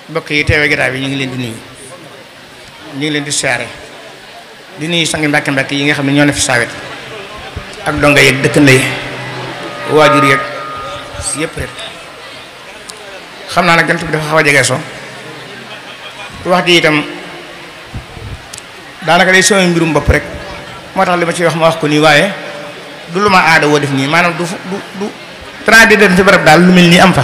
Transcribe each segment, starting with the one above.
mbokk yi teewee gitaay bi ñu ngi leen di nuyu ñu ngi leen di siyaare di nuyu sangi mbàkke yi nga xam ne ñoo ne fi saawet ak donga yeeg dëkkandoo yi waajur yeeg yëpp rek xam naa nag jant bi dafa xaw a jege so wax ji itam daanaka day sama mbirum bopp rek moo tax li ma ci wax ma wax ko nii waaye du lu ma aada woo def nii maanaam du tra di dem fi barab daal lu mel nii am fa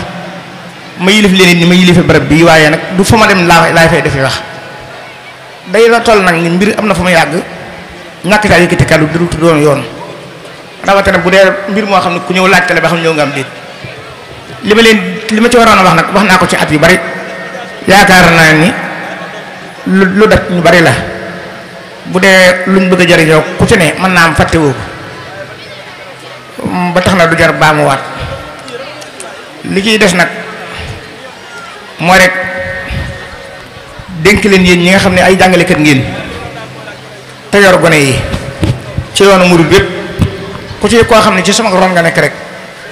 ma yilif leen ni ma yilife barab bii waaye nag du fa ma dem laay fay defi wax day la toll nag ni mbir am na fa ma yàgg ñàkk saa yëkkati kàddu du doon yoon rawatina bu dee mbir moo xam ne ku ñëw laajte la ba xam ñëw nga am déet li ma ci waroon a wax nag wax naa ko ci at yu bari yaakaar naa ni lu daj ñu bari la bu dee luñ bëgg a jariñoo ku ci ne mën naa am fàttewoo ko ba tax na du jar baa mu waat li ciy des nag moo rek dénk leen yéen ñi nga xam ne ay jàngalekat ngeen te yor gone yi ci yoonu murid bépp ku ci koo xam ne ci sama ron nga nekk rek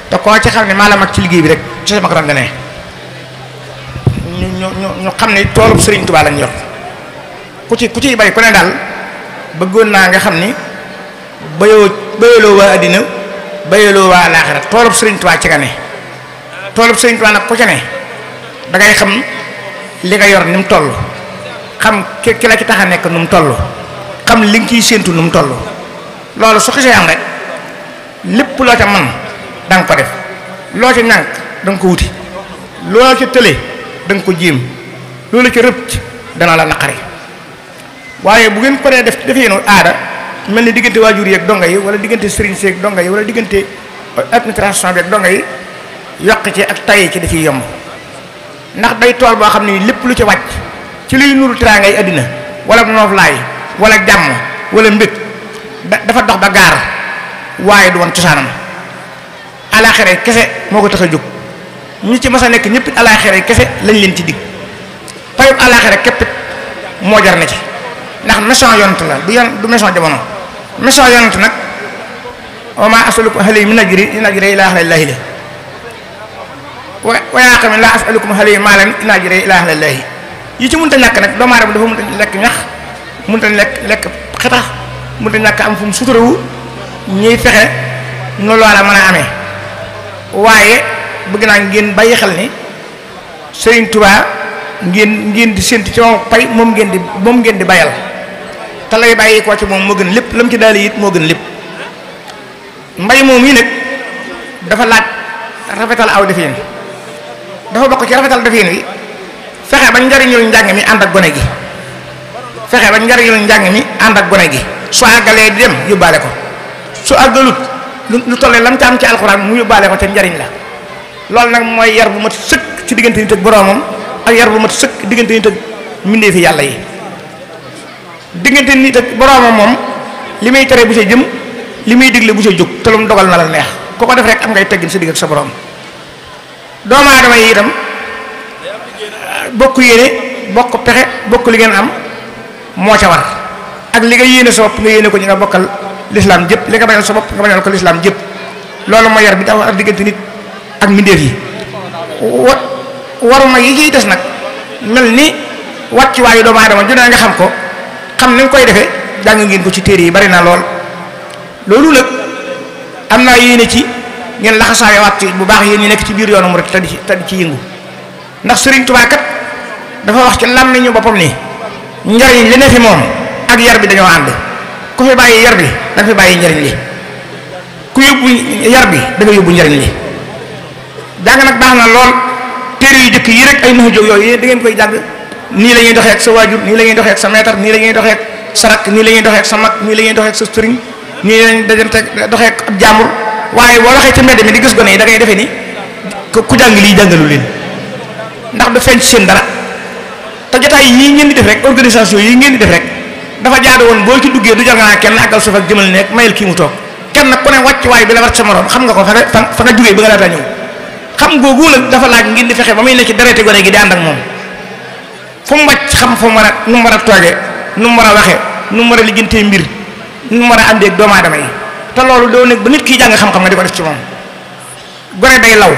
te koo ci xam ne maa la mag ci liggéey bi rek ci sama ron nga ne ñu xam ne toolub Sëriñ Tuubaa lañ yor ku ciy bay ku ne daal bëggoon naa nga xam ni bayaloo waa àddina bayaloo waa alaaxira toolub Sëriñ Tuubaa ci nga ne toolub Sëriñ Tuubaa nag ku ci ne dangay xam li nga yor ni mu toll xam ki la ci tax a nekk nu mu toll xam li nga ciy séentu nu mu toll loolu su xisee am rek lépp loo ca man da nga ko def loo ca ñànk da nga ko wuti loo ca tële da nga ko jéem loolu ca rëpp dana la naqari waaye bu ngeen ko dee def yéenu aada mel ni diggante waajur yi ak donga yi wala diggante sëriñ si ak donga yi wala diggante administration bi ak donga yi yokk ci ak tay ci dafiy yomb ndax day tool boo xam ne lépp lu ci wàcc ci luy nuru teraangay àddina wala nooflaay wala jàmm wala mbég dafa dox ba gaar waaye du woon cosaanam alaaxira kese moo ko tax a jóg ñi ci mas a nekk ñëpp alaaxira kese lañ leen ci dig payub alaaxira képp moo jar na ci ndax mission yonent la du mission jamono mission yonent nag wa maa as'alukum alayhi min ajrin in ajriya illaa ala llaahi wa yaa qawmi laa as'alukum alayhi maalan in ajriya illaa ala llaahi yi ci mënta ñàkk nag doomu aadama dafa mënta lekk ñax mënta lekk xetax mënta ñàkk am fu mu suturawu ñuy fexe nu loola mën a amee waaye bëgg naa ngeen bàyyi xel ni Sëriñ Tuubaa ngeen di séntu ci moom pay moom ngeen di bayal te lay bàyyi ko ci moom moo gën lépp lam ci daal it moo gën lépp mbay moom yi nag dafa laaj rafetal aw defin dafa bokk ci rafetal defin wi fexe ba njariñul njàng mi ànd ak gone gi fexe ba njariñul njàng mi ànd ak gone gi su àggalee di dem yóbbaale ko su àggalut lu tollee lam ca am ci alxuraan mu yóbbaale ko te njariñ la loolu nag mooy yar bu mat sëkk ci diggante nit ak boroomam ak yar bu mat sëkk diggante nit ak mbindeefi yàlla yi diggante nit ak boroomam moom li muy tere bu sa jëm li muy digle bu sa jóg te lu mu dogal na la neex ku ko def rek am ngay teggin sa digg ak sa boroom doomu aadama yi itam bokk yéene bokk pexe bokk li ngeen am moo ca war ak li nga yéene sa bopp nga yéene ko ñi nga bokkal lislaam jëpp li nga bañal sa bopp nga bañal ko lislaam jëpp loolu mooy yar bi dafa war diggante nit ak mbindeef yi waruma yi ciy des nag mel ni wàcc waayu doomu aadama ju ne nga xam ko xam ni nga koy defee jàng ngeen ko ci téere yi bari na loolu nag am naa yéene ci ngeen laxasaayo waat ci bu baax yéen ñi nekk ci biir yoonu murid te di ci yëngu ndax Sëriñ Tuubaa kat dafa wax ci làmmiñu boppam ni njariñ li ne fi moom ak yar bi dañoo ànd ku fi bàyyi yar bi da nga fi bàyyi njariñ li ku yóbbu yar bi da nga yóbbu njariñ li jàng nag baax na lool téere yu jëkk yi rek ay naxa jóg yooyu da ngeen koy jàng nii la ñuy doxee ak sa waajur nii la ñuy doxee ak sa maître nii la ñuy doxee ak sa rakk nii la ñuy doxee ak sa mag nii la ñuy doxee ak sa sëriñ nii lañ dajante doxee ak ab jàmbur waaye boo waxee ci mbedd mi di gis gone yi da ngay defee ni ku jàng lii jàngalu leen ndax du feeñ ci seen dara te jotaay yii ngeen di def rek organisation yi ngeen di def rek dafa jaadu woon boo ci duggee du jar nga kenn àggal suuf ak jëmal nekk mayel kii mu toog kenn ku ne wàcc waay bi la war sa morom xam nga ko fa nga jugee ba nga laata ñëw xam googu nag dafa laaj ngeen di fexe ba muy nekk ci dereti gone gi di ànd ak moom fu mu wàcc xam fu mu war a nu mu war a toogee nu mu war a waxee nu mu war a lijjantee mbir nu mu war a àndee ak doomu aadama yi te loolu doo nekk ba nit kii jàng xam-xam nga di ko def ci moom gone day law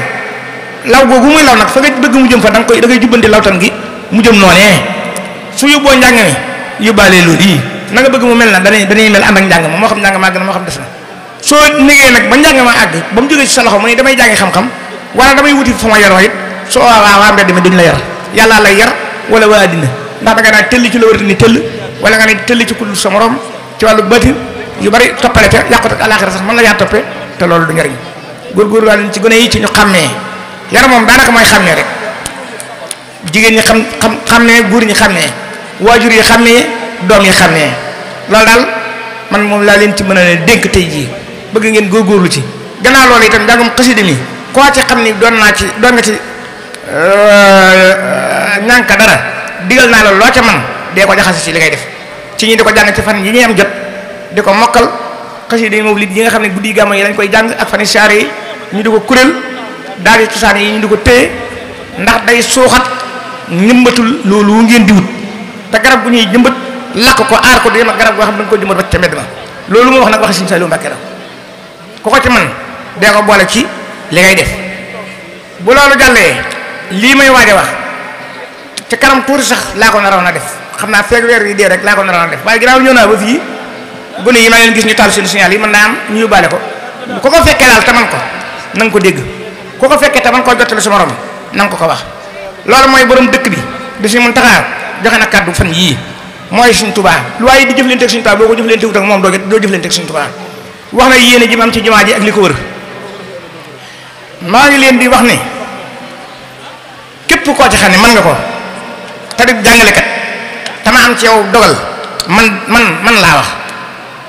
law googu muy law nag fa nga bëgg mu jëm fa da ngay jubbanti lawtan gi mu jëm noonee su yóbboo njàng mi yóbbaalee loolu yi na nga bëgg mu mel na dañuy mel ànd ak njàng ma moo xam njàng maa gën a moo xam des na soo négee nag ba njàng ma àgg ba mu jógee ci sa loxo mu ne damay jàngi xam-xam wala damay wuti fa ma yaroo it soo waa mbedd mi duñ la yar yàllaa lay yar wala waa àddina ndax da nga naa tëll ci la wërta ni tëll wala nga ne tëll ci kudd sa morom ci wàllu batin yu bari toppale ca yàqut ak àlaxira sax mën la yaa toppee te loolu du njariñ góorgóorlu waa leen ci gone yi ci ñu xàmmee yar moom daanaka mooy xàmmee rek jigéen ñi xàmmee góor ñi xàmmee waajur yi xàmmee doom yi xàmmee loolu daal man moom laa leen ci mën a ne dénk tey jii bëgg ngeen góorgóorlu ci gannaaw loolu itam njàngum xasida mi koo ci xam ni doon nga ci ñànka dara digal naa la loo ca man dee ko jaxase ci li ngay def ci ñi di ko jàng ci fan yi ñuy am jot di ko mokkal xasida yi moom li yi nga xam ne guddi gàmmu yi lañ koy jàng ak fani saare yi ñu di ko kuréel daal di cosaan yi ñu di ko téye ndax day suuxat ñëmbatul loolu ngeen di wut te garab gu ñuy jëmbat lakk ko aar ko di yem garab goo xam ne da nga ko jëmbat ba ca mbedd ma loolu mu wax nag waxi Sëriñ Saliou Mbacké la ku ko ci man dee ko boole ci li ngay def bu loolu jàllee lii may waaj a wax ci kanam tuuti sax laa ko naroon a def xam naa feeg weer yi dee rek laa ko naroon a def waaye ginnaaw ñëw naa ba fii gone yi maa leen gis ñu taal seen signal yi mën naa am ñu yóbbaale ko ku ko fekkee daal te man ko na nga ko dégg ku ko fekkee te man koo jottali su morom na nga ko wax loolu mooy borom dëkk bi di si mun taxaar joxe na kàddu fan yii mooy Sëriñ Tuubaa lu waaye di jëflante ak Sëriñ Tuubaa boo ko jëflante wut ak moom doo jëflante ak Sëriñ Tuubaa wax na yéene ji am ci jumaa ji ak li ko wër maa ngi leen di wax ne képp koo ci xam ne mën nga ko te di jàngalekat te ma am ci yow dogal man laa wax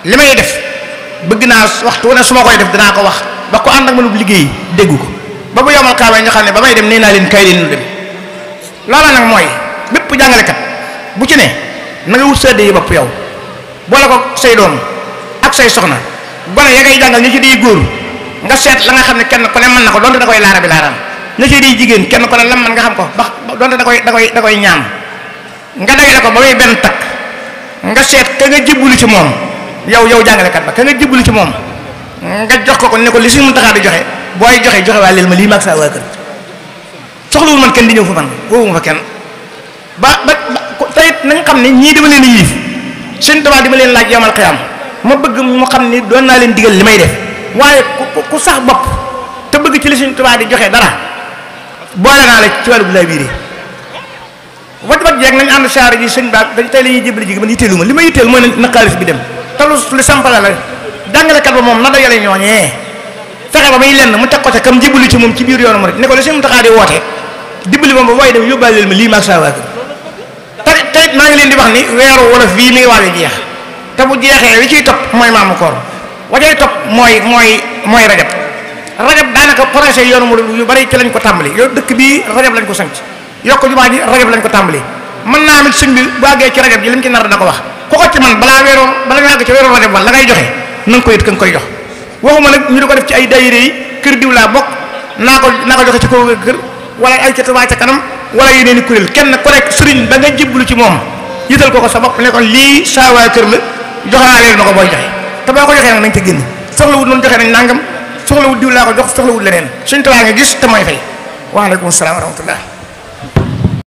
li may def bëgg naa waxtu wane su ma koy def dinaa ko wax ba ko ànd ak mënub liggéey déggu ko ba bu yomal kaawee ñu xam ne ba may dem nee naa leen kay leen ñu dem loola nag mooy bépp jàngalekat bu ci ne na nga wut sa yi bopp yow boole ko say doom ak say soxna gone ya ngay jàngal ñu ci di góor nga seet la nga xam ne kenn ku ne mën na ko donte da koy laara bi laaraam ña ci di jigéen kenn ku ne lam man nga xam ko ba donte da koy ñaam nga dagale ko ba muy benn takk nga seet ka nga jébbalu ci moom yow jàngalekat ba ka nga jébbalu ci moom nga jox ko ne ko li Sëriñ Muntaxa di joxe booy joxe waa leel ma lii maag saa waa kër soxlawul man kenn di ñëw fa man woowuma fa kenn ba tayit na nga xam ne ñii dama leen a yiif Sëriñ Tuubaa dama leen laaj yawmal qiyaam ma bëgg mu xam ni doon naa leen digal li may def waaye ku sax bopp te bëgg ci li Sëriñ Tuubaa di joxe dara boole naa la ci wàllu laa biire wat jeeg nañ ànd saara ji sëñ baag dañ tey la ñuy jébali ji man yitteelu ma li ma yitteel mooy na xaalis bi dem te lu sampala la jàngalekat ba moom na dajale ñooñee fexe ba muy lenn mu teg ko ca kam jébali ci moom ci biir yoonu murid ne ko li Sëriñ Muntaxa di woote dibbali moom ba booy dem yóbbaale leen ma lii maag saa waa kër te maa ngi leen di wax ni weeru wolof bii mi ngi waaj a jeex te bu jeexee li ciy topp mooy maamu koor wajay topp mooy rajab daanaka projet yoonu murid yu bari ci lañ ko tàmbali yow dëkk bii rajab lañ ko sanc yokk jumaa ji rajab lañ ko tàmbali mën naa amit sëñ bi bu àggee ci rajab ji li mu ci nar da ko wax ku ko ci man bala nga àgg ci weeru rajab wala la ngay joxe na nga ko yët ka nga koy jox waxuma nag ñu di ko def ci ay daayira yi kër diw laa bokk naa ko joxe ci kaw kër wala ay ca Touba ca kanam wala yeneen i kuréel kenn ku nekk sëriñ ba nga jébbalu ci moom yëtal ko sa bopp ne ko lii saa waa kër la jox naa leen na ko booy joxe te boo ko joxee nag nañ ca génn soxlawut noonu joxe nañ nangam soxlawut diw laa ko jox soxlawut leneen Sëriñ Tuubaa nga gis te mooy fay waaleykum salaam wa rahmatullah